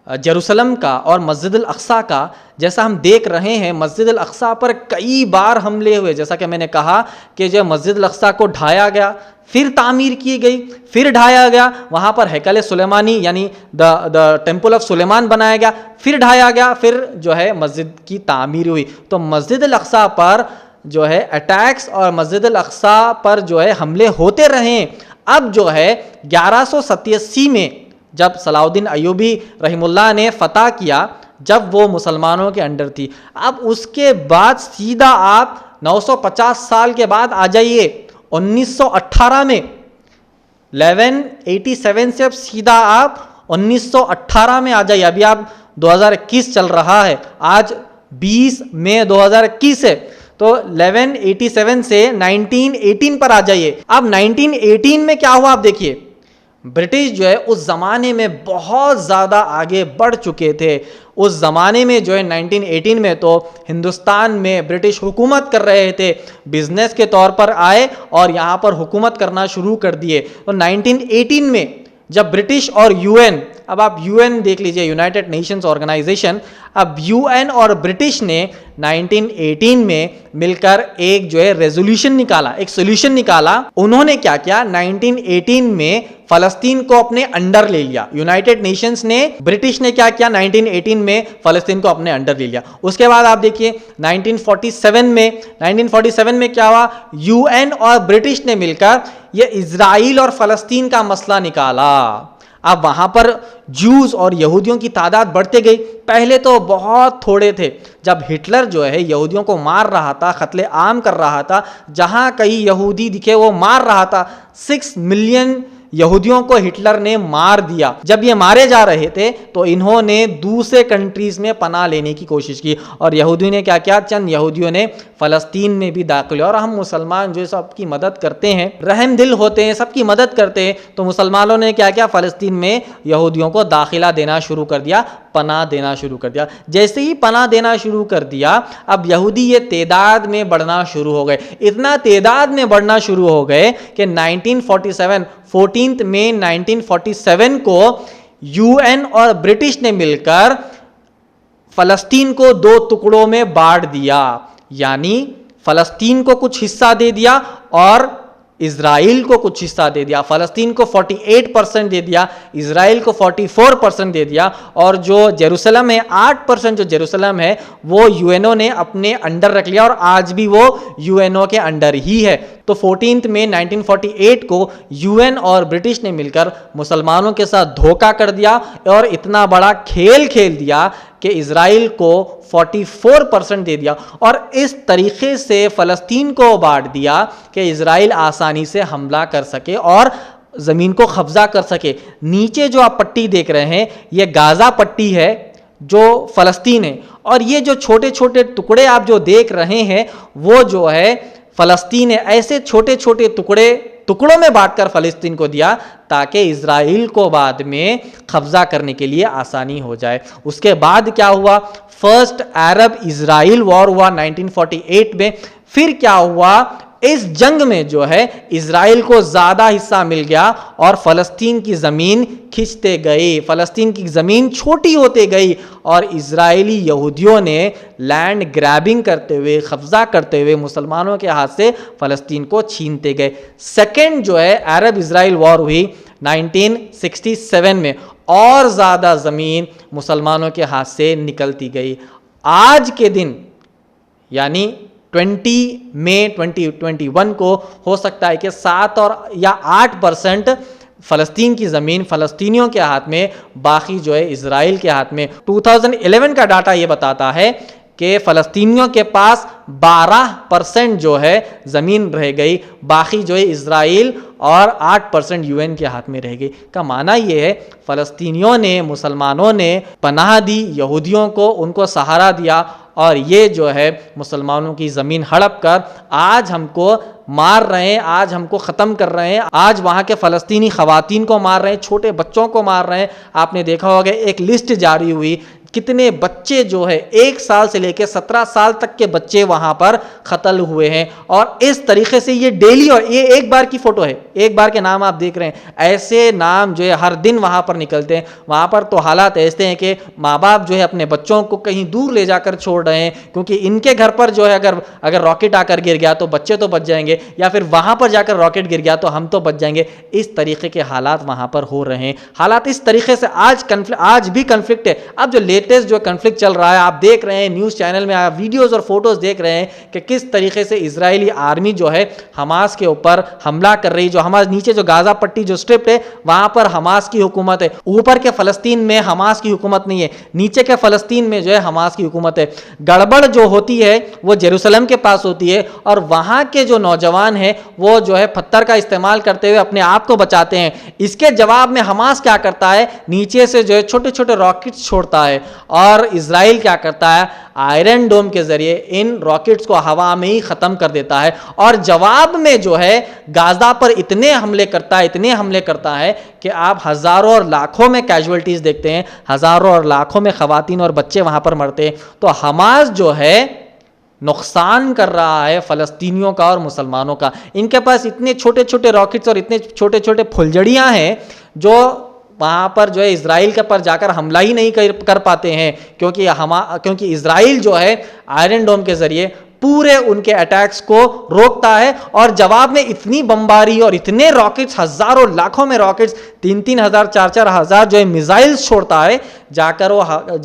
जेरूसलम का और मस्जिद अल अक्सा का, जैसा हम देख रहे हैं मस्जिद अल अक्सा पर कई बार हमले हुए। जैसा कि मैंने कहा कि जो मस्जिद अल अक्सा को ढाया गया, फिर तामीर की गई, फिर ढाया गया, वहाँ पर हैकल सुलेमानी यानी द टेम्पल ऑफ सुलेमान बनाया गया, फिर ढाया गया, फिर जो है मस्जिद की तामीर हुई। तो मस्जिद अल अक्सा पर जो है अटैक्स और मस्जिद अल अक्सा पर जो है हमले होते रहे। अब जो है 1187 में जब सलाउद्दीन अय्यूबी रहीमुल्लाह ने फतह किया, जब वो मुसलमानों के अंडर थी, अब उसके बाद सीधा आप 950 साल के बाद आ जाइए 1918 में, 1187 से अब सीधा आप 1918 में आ जाइए। अभी आप 2021 चल रहा है, आज 20 मई 2021 है, तो 1187 से 1918 पर आ जाइए। अब 1918 में क्या हुआ आप देखिए, ब्रिटिश जो है उस ज़माने में बहुत ज़्यादा आगे बढ़ चुके थे। उस ज़माने में जो है 1918 में तो हिंदुस्तान में ब्रिटिश हुकूमत कर रहे थे, बिजनेस के तौर पर आए और यहाँ पर हुकूमत करना शुरू कर दिए। तो 1918 में जब ब्रिटिश और यूएन, अब आप यूएन देख लीजिए, यूनाइटेड नेशंस ऑर्गेनाइजेशन, अब यूएन और ब्रिटिश ने 1918 में मिलकर एक जो है रेजोल्यूशन निकाला, एक सोल्यूशन निकाला। उन्होंने क्या किया, 1918 में फलस्तीन को अपने अंडर ले लिया। यूनाइटेड नेशंस ने, ब्रिटिश ने क्या किया, 1918 में फलस्तीन को अपने अंडर ले लिया। उसके बाद आप देखिए 1947 में क्या हुआ, यूएन और ब्रिटिश ने मिलकर ये इजराइल और फलस्तीन का मसला निकाला। अब वहां पर जूस और यहूदियों की तादाद बढ़ते गई। पहले तो बहुत थोड़े थे, जब हिटलर जो है यहूदियों को मार रहा था, कत्ले आम कर रहा था, जहां कहीं यहूदी दिखे वो मार रहा था। 6 मिलियन यहूदियों को हिटलर ने मार दिया। जब ये मारे जा रहे थे तो इन्होंने दूसरे कंट्रीज में पनाह लेने की कोशिश की, और यहूदियों ने क्या किया, चंद यहूदियों ने फलस्तीन में भी दाखिल हुआ। और हम मुसलमान जो सबकी मदद करते हैं, रहम दिल होते हैं, सबकी मदद करते हैं, तो मुसलमानों ने क्या किया, फलस्तीन में यहूदियों को दाखिला देना शुरू कर दिया, पनाह देना शुरू कर दिया। जैसे ही पनाह देना शुरू कर दिया, अब यहूदी ये तादाद में बढ़ना शुरू हो गए, इतना तादाद में बढ़ना शुरू हो गए कि 1947 14 मई 1947 को यूएन और ब्रिटिश ने मिलकर फलस्तीन को 2 टुकड़ों में बांट दिया। यानी फलस्तीन को कुछ हिस्सा दे दिया और इजराइल को कुछ हिस्सा दे दिया। फलस्तीन को 48% दे दिया, इजराइल को 44% दे दिया, और जो जेरूसलम है 8% जो जेरूसलम है वो यूएनओ ने अपने अंडर रख लिया, और आज भी वो यूएनओ के अंडर ही है। तो 14 मई 1948 को यूएन और ब्रिटिश ने मिलकर मुसलमानों के साथ धोखा कर दिया और इतना बड़ा खेल खेल दिया कि इजराइल को 44% दे दिया, और इस तरीके से फलस्तीन को बांट दिया कि इजराइल आसानी से हमला कर सके और ज़मीन को कब्जा कर सके। नीचे जो आप पट्टी देख रहे हैं ये गाज़ा पट्टी है जो फलस्तीन है, और ये जो छोटे छोटे टुकड़े आप जो देख रहे हैं वो जो है फलस्तीन है। ऐसे छोटे छोटे टुकड़ों में बांटकर फलस्तीन को दिया ताकि इजराइल को बाद में कब्जा करने के लिए आसानी हो जाए। उसके बाद क्या हुआ, फर्स्ट अरब इजराइल वॉर हुआ 1948 में। फिर क्या हुआ, इस जंग में जो है इजराइल को ज्यादा हिस्सा मिल गया और फलस्तीन की जमीन खिंचते गए, फलस्तीन की जमीन छोटी होते गई, और इजरायली यहूदियों ने लैंड ग्रैबिंग करते हुए, कब्जा करते हुए मुसलमानों के हाथ से फलस्तीन को छीनते गए। सेकेंड जो है अरब इजराइल वॉर हुई 1967 में, और ज्यादा जमीन मुसलमानों के हाथ से निकलती गई। आज के दिन यानी 20 मई 2021 को हो सकता है कि 7 या 8% फलस्तीन की ज़मीन फलस्तीनियों के हाथ में, बाकी जो है इजराइल के हाथ में। 2011 का डाटा ये बताता है कि फलस्तीनियों के पास 12% जो है ज़मीन रह गई, बाकी जो है इजराइल और 8% यूएन के हाथ में रह गई। का माना ये है फलस्तीनियों ने, मुसलमानों ने पनाह दी यहूदियों को, उनको सहारा दिया, और ये जो है मुसलमानों की ज़मीन हड़प कर आज हमको मार रहे हैं, आज हमको ख़त्म कर रहे हैं, आज वहाँ के फ़लस्तीनी ख़वातीन को मार रहे हैं, छोटे बच्चों को मार रहे हैं। आपने देखा होगा एक लिस्ट जारी हुई कितने बच्चे जो है 1 साल से लेकर 17 साल तक के बच्चे वहां पर कत्ल हुए हैं। और इस तरीके से ये डेली, और ये एक बार की फोटो है, एक बार के नाम आप देख रहे हैं, ऐसे नाम जो है हर दिन वहां पर निकलते हैं। वहां पर तो हालात ऐसे हैं कि माँ बाप जो है अपने बच्चों को कहीं दूर ले जाकर छोड़ रहे हैं, क्योंकि इनके घर पर जो है अगर रॉकेट आकर गिर गया तो बच्चे तो बच जाएंगे, या फिर वहां पर जाकर रॉकेट गिर गया तो हम तो बच जाएंगे। इस तरीके के हालात वहां पर हो रहे हैं। हालात इस तरीके से आज भी कन्फ्लिक्ट है। अब जो लेटेस्ट जो कन्फ्लिक्ट चल रहा है, आप देख रहे हैं न्यूज चैनल में, आप वीडियोस और फोटोज देख रहे हैं कि किस तरीके से इजरायली आर्मी जो है हमास के ऊपर हमला कर रही। जो हमास नीचे जो गाजा पट्टी जो स्ट्रिप है वहां पर हमास की हुकूमत है, ऊपर के फलस्तीन में हमास की हुकूमत नहीं है, नीचे के फलस्तीन में जो है हमास की हुकूमत है। गड़बड़ जो होती है वो जेरूसलम के पास होती है, और वहां के जो नौजवान है वो जो है पत्थर का इस्तेमाल करते हुए अपने आप को बचाते हैं। इसके जवाब में हमास क्या करता है, नीचे से जो है छोटे छोटे रॉकेट्स छोड़ता है, और इजराइल क्या करता है, आयरन डोम के जरिए इन रॉकेट्स को हवा में ही खत्म कर देता है। और जवाब में जो है गाजा पर इतने हमले करता है कि आप हजारों और लाखों में कैजुअलिटीज देखते हैं, हजारों और लाखों में खवातीन और बच्चे वहां पर मरते हैं। तो हमास जो है नुकसान कर रहा है फलस्तीनियों का और मुसलमानों का। इनके पास इतने छोटे छोटे रॉकेट्स और इतने छोटे छोटे फुलझड़ियां हैं जो वहां पर जो है इजराइल के पर जाकर हमला ही नहीं कर पाते हैं, क्योंकि इजराइल जो है आयरन डोम के जरिए पूरे उनके अटैक्स को रोकता है। और जवाब में इतनी बमबारी और इतने रॉकेट्स, हजारों लाखों में रॉकेट्स, 3-3 हजार 4-4 हजार जो है मिसाइल्स छोड़ता है, जाकर वो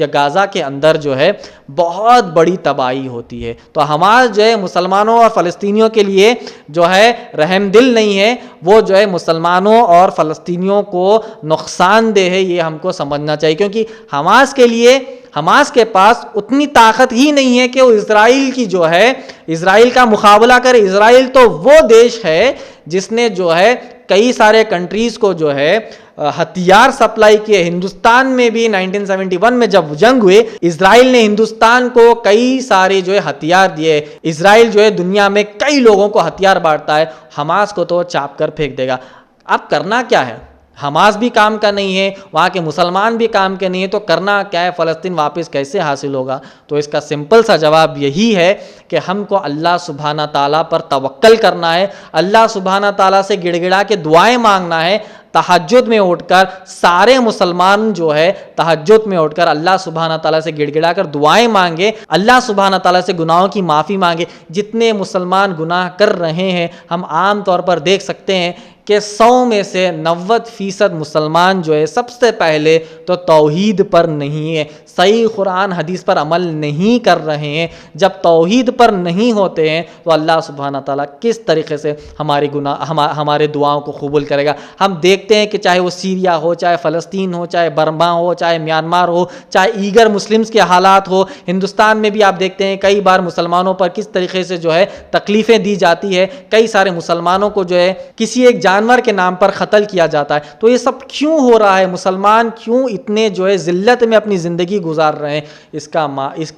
गाजा के अंदर जो है बहुत बड़ी तबाही होती है। तो हमास जो है मुसलमानों और फलस्तीनियों के लिए जो है रहमदिल नहीं है, वो जो है मुसलमानों और फलस्तीनियों को नुकसानदेह है, ये हमको समझना चाहिए। क्योंकि हमास के पास उतनी ताकत ही नहीं है कि वो इजराइल की जो है इजराइल का मुकाबला करे। इजराइल तो वो देश है जिसने जो है कई सारे कंट्रीज को जो है हथियार सप्लाई किए। हिंदुस्तान में भी 1971 में जब जंग हुए, इजराइल ने हिंदुस्तान को कई सारे जो है हथियार दिए। इजराइल जो है दुनिया में कई लोगों को हथियार बांटता है, हमास को तो चाप कर फेंक देगा। अब करना क्या है, हमास भी काम का नहीं है, वहाँ के मुसलमान भी काम के नहीं है, तो करना क्या है, फ़लस्तीन वापस कैसे हासिल होगा। तो इसका सिंपल सा जवाब यही है कि हमको अल्लाह सुब्हाना ताला पर तवक्कल करना है, अल्लाह सुब्हाना ताला से गिड़गिड़ा के दुआएं मांगना है। तहज्जुद में उठकर सारे मुसलमान जो है तहज्जुद में उठकर अल्लाह सुब्हाना ताला से गिड़गिड़ा कर दुआएं मांगे, अल्लाह सुब्हाना ताला से गुनाहों की माफ़ी मांगे। जितने मुसलमान गुनाह कर रहे हैं, हम आम तौर पर देख सकते हैं कि 100 में से 90% मुसलमान जो है सबसे पहले तो तौहीद पर नहीं है, सही कुरान हदीस पर अमल नहीं कर रहे हैं। जब तौहीद पर नहीं होते हैं तो अल्लाह सुब्हाना ताला किस तरीके से हमारे दुआओं को कबूल करेगा। हम देखते हैं कि चाहे वो सीरिया हो, चाहे फ़लस्तीन हो, चाहे बर्मा हो, चाहे म्यांमार हो, चाहे ईगर मुस्लिम्स के हालात हो, हिंदुस्तान में भी आप देखते हैं कई बार मुसलमानों पर किस तरीके से जो है तकलीफ़ें दी जाती है। कई सारे मुसलमानों को जो है किसी एक जानवर के नाम पर कत्ल किया जाता है। तो ये सब क्यों हो रहा है, मुसलमान क्यों इतने जो है ज़िल्लत में अपनी ज़िंदगी गुजार रहे हैं?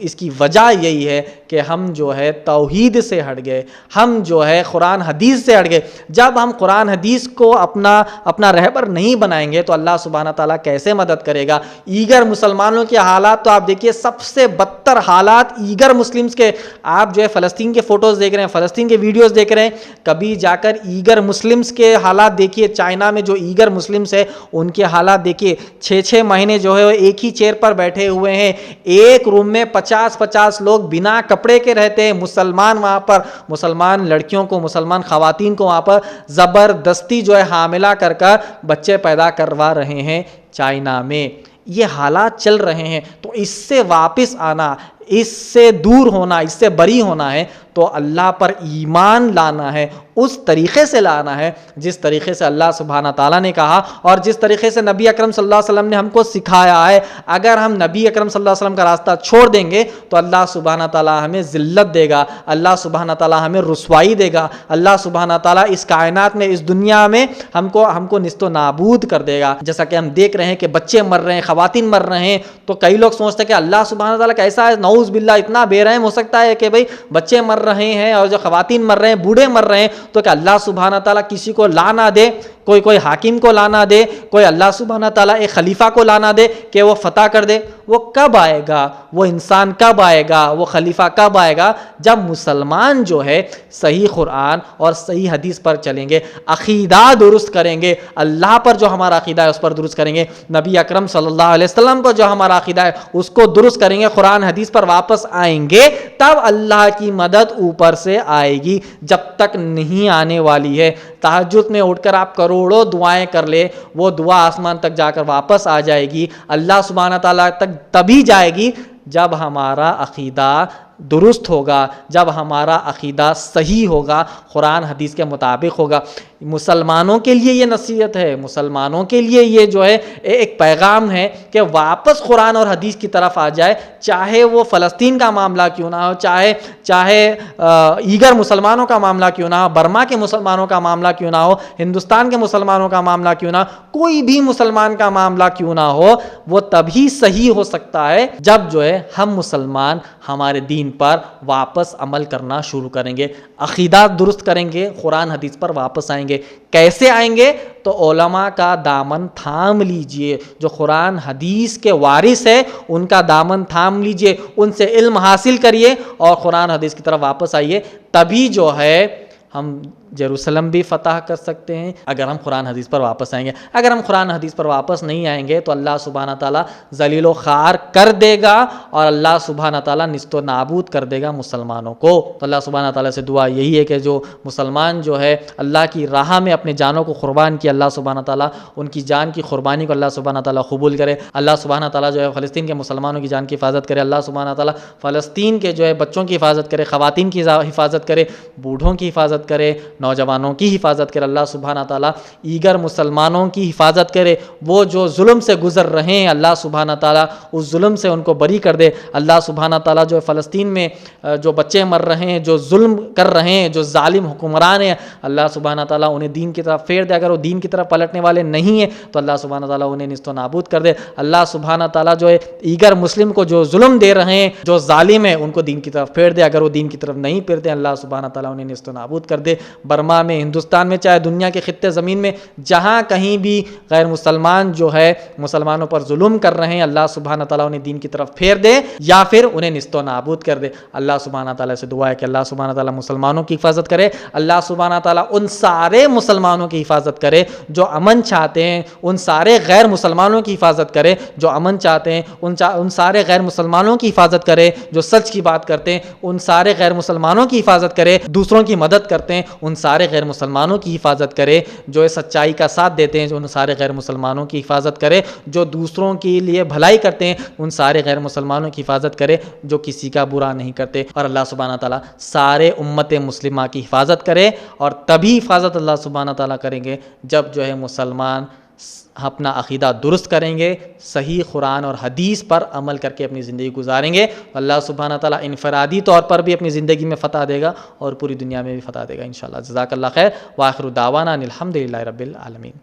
इसकी वजह यही है कि हम जो है तौहीद से हट गए, हम जो है कुरान हदीस से हट गए। जब हम कुरान हदीस को अपना रहबर नहीं बनाएंगे तो अल्लाह सुब्हाना ताला कैसे मदद करेगा। ईगर मुसलमानों के हालात तो आप देखिए, सबसे बदतर हालात ईगर मुस्लिम्स के। आप जो है फ़लस्तीन के फ़ोटोज़ देख रहे हैं, फ़लस्तीन के वीडियोज़ देख रहे हैं, कभी जाकर ईगर मुस्लिम्स के हालात देखिए। चाइना में जो ईगर मुस्लिम्स है उनके हालात देखिए, 6-6 महीने जो है एक ही चेयर पर बैठे हुए हैं, एक रूम में 50-50 लोग बिना कपड़े के रहते हैं। मुसलमान वहाँ पर मुसलमान लड़कियों को, मुसलमान ख़वातीन को वहाँ पर ज़बरदस्ती जो है हामिला कर बच्चे पैदा करवा रहे हैं चाइना में। ये हालात चल रहे हैं। तो इससे वापस आना, इससे दूर होना, इससे बरी होना है तो अल्लाह पर ईमान लाना है, उस तरीक़े से लाना है जिस तरीक़े से अल्लाह सुब्हाना ताला ने कहा और जिस तरीक़े से नबी अकरम सल्लल्लाहु अलैहि वसल्लम ने हमको सिखाया है। अगर हम नबी अकरम सल्लल्लाहु अलैहि वसल्लम का रास्ता छोड़ देंगे तो अल्लाह सुब्हाना ताला हमें ज़िल्लत देगा, अल्लाह सुब्हाना ताला हमें रुसवाई देगा, अल्लाह सुब्हाना ताला इस कायनात में, इस दुनिया में हमको निस्तो नाबूद कर देगा। जैसा कि हम देख रहे हैं कि बच्चे मर रहे हैं, ख़वातीन मर रहे हैं, तो कई लोग सोचते हैं कि अल्लाह सुब्हाना ताला कैसा है, नऊज़ बिल्लाह, इतना बेरहम हो सकता है कि भाई बच्चे मर रहे हैं और जो ख़वातीन मर रहे हैं, बूढ़े मर रहे हैं, तो क्या अल्लाह सुब्हाना ताला किसी को ला ना दे, कोई हाकिम को लाना दे, कोई अल्लाह सुब्हाना ताला एक खलीफा को लाना दे कि वो फतह कर दे। वो कब आएगा, वो इंसान कब आएगा, वो खलीफा कब आएगा? जब मुसलमान जो है सही कुरान और सही हदीस पर चलेंगे, अकीदा दुरुस्त करेंगे, अल्लाह पर जो हमारा अकीदा है उस पर दुरुस्त करेंगे, नबी अकरम सल्लल्लाहु अलैहि वसल्लम को जो हमारा अकीदा है उसको दुरुस्त करेंगे, कुरान हदीस पर वापस आएंगे, तब अल्लाह की मदद ऊपर से आएगी। जब तक नहीं आने वाली है। तहज्जुद में उठकर आप करोड़ों दुआएं कर ले, वो दुआ आसमान तक जाकर वापस आ जाएगी, अल्लाह सुब्हाना ताला तक तभी जाएगी जब हमारा अकीदा दुरुस्त होगा, जब हमारा अकीदा सही होगा, कुरान हदीस के मुताबिक होगा। मुसलमानों के लिए ये नसीहत है, मुसलमानों के लिए ये जो है एक पैगाम है कि वापस कुरान और हदीस की तरफ आ जाए, चाहे वो फ़लस्तीन का मामला क्यों ना हो, चाहे ईगर मुसलमानों का मामला क्यों ना हो, बर्मा के मुसलमानों का मामला क्यों ना हो, हिंदुस्तान के मुसलमानों का मामला क्यों ना, कोई भी मुसलमान का मामला क्यों ना हो, वो तभी सही हो सकता है जब जो है हम मुसलमान हमारे दीन पर वापस अमल करना शुरू करेंगे, अकीदा दुरुस्त करेंगे, कुरान हदीस पर वापस आएंगे। कैसे आएंगे? तो उलमा का दामन थाम लीजिए, जो कुरान हदीस के वारिस है उनका दामन थाम लीजिए, उनसे इल्म हासिल करिए और कुरान हदीस की तरफ वापस आइए, तभी जो है हम जेरूसलम भी फ़तह कर सकते हैं अगर हम कुरान हदीस पर वापस आएंगे। अगर हम कुरान हदीस पर वापस नहीं आएंगे तो अल्लाह सुब्हाना ताला ज़लीलो ख़ार कर देगा और अल्लाह सुब्हाना ताला निस्तो नाबूद कर देगा मुसलमानों को। तो अल्लाह सुब्हाना ताला से दुआ यही है कि जो मुसलमान जो है अल्लाह की राह में अपने जानों को कुर्बान किया, अल्लाह सुब्हाना ताला उनकी जान की कुर्बानी को अल्लाह सुब्हाना ताला कबूल करे। अल्लाह सुब्हाना ताला जो है फ़लस्तीन के मुसलमानों की जान की हिफाजत करे। अल्लाह सुब्हाना ताला फ़लस्तीन के जो है बच्चों की हिफाजत करे, ख़वातीन की हिफाजत करे, बूढ़ों की हिफाजत करे, नौजवानों की हिफाजत करे। अल्लाह सुब्हाना ताला ईगर मुसलमानों की हिफाजत करे, वो जो जुल्म से गुजर रहे हैं अल्लाह सुब्हाना ताला उस जुल्म से उनको बरी कर दे। अल्लाह सुब्हाना ताला जो फ़लस्तीन में जो बच्चे मर रहे हैं, जो जुल्म कर रहे हैं, जो जालिम हुक्मरान हैं, अल्लाह सुब्हाना ताला उन्हें दीन की तरफ फेर दे। अगर वो दीन की तरफ पलटने वाले नहीं हैं तो अल्लाह सुब्हाना ताला उन्हें निस्तो नाबूद कर दे। अल्लाह सुब्हाना ताला जो है ईगर मुस्लिम को जो जुल्म दे रहे हैं, जो जालिम है, उनको दीन की तरफ फेर दे। अगर वो दीन की तरफ नहीं फेरते अल्लाह सुब्हाना ताला उन्हें निस्तो नाबूद कर दे। बर्मा में, हिंदुस्तान में, चाहे दुनिया के खित्ते ज़मीन में जहाँ कहीं भी गैर मुसलमान जो है मुसलमानों पर जुल्म कर रहे हैं, अल्लाह सुब्हाना ताला उन्हें दीन की तरफ फेर दे या फिर उन्हें निस्तो नाबूद कर दे। अल्लाह सुब्हाना ताला से दुआ है कि अल्लाह सुब्हाना ताला मुसलमानों की हिफाजत करे। अल्लाह सुब्हाना ताला उन सारे मुसलमानों की हिफाजत करे जो अमन चाहते हैं, उन सारे गैर मुसलमानों की हिफाजत करे जो अमन चाहते हैं, उन सारे गैर मुसलमानों की हिफाजत करे जो सच की बात करते हैं, उन सारे गैर मुसलमानों की हिफाजत करे दूसरों की मदद करते हैं, उन सारे गैर मुसलमानों की हिफाजत करे जो सच्चाई का साथ देते हैं, जो उन सारे गैर मुसलमानों की हिफाजत करे जो दूसरों के लिए भलाई करते हैं, उन सारे गैर मुसलमानों की हिफाजत करे जो किसी का बुरा नहीं करते। और अल्लाह सुब्हाना ताला सारे उम्मत मुस्लिमा की हिफाजत करे और तभी हिफाजत अल्लाह सुब्हाना ताला करेंगे जब जो है मुसलमान अपना अकीदा दुरुस्त करेंगे, सही कुरान और हदीस पर अमल करके अपनी ज़िंदगी गुजारेंगे। अल्लाह सुब्हाना ताला इनफरादी तौर पर भी अपनी ज़िंदगी में फ़तह देगा और पूरी दुनिया में भी फ़तह देगा इंशाअल्लाह। जज़ाकल्लाह खैर व आखिरु दावाना अनिल हम्दुलिल्लाहि रब्बिल आलमीन।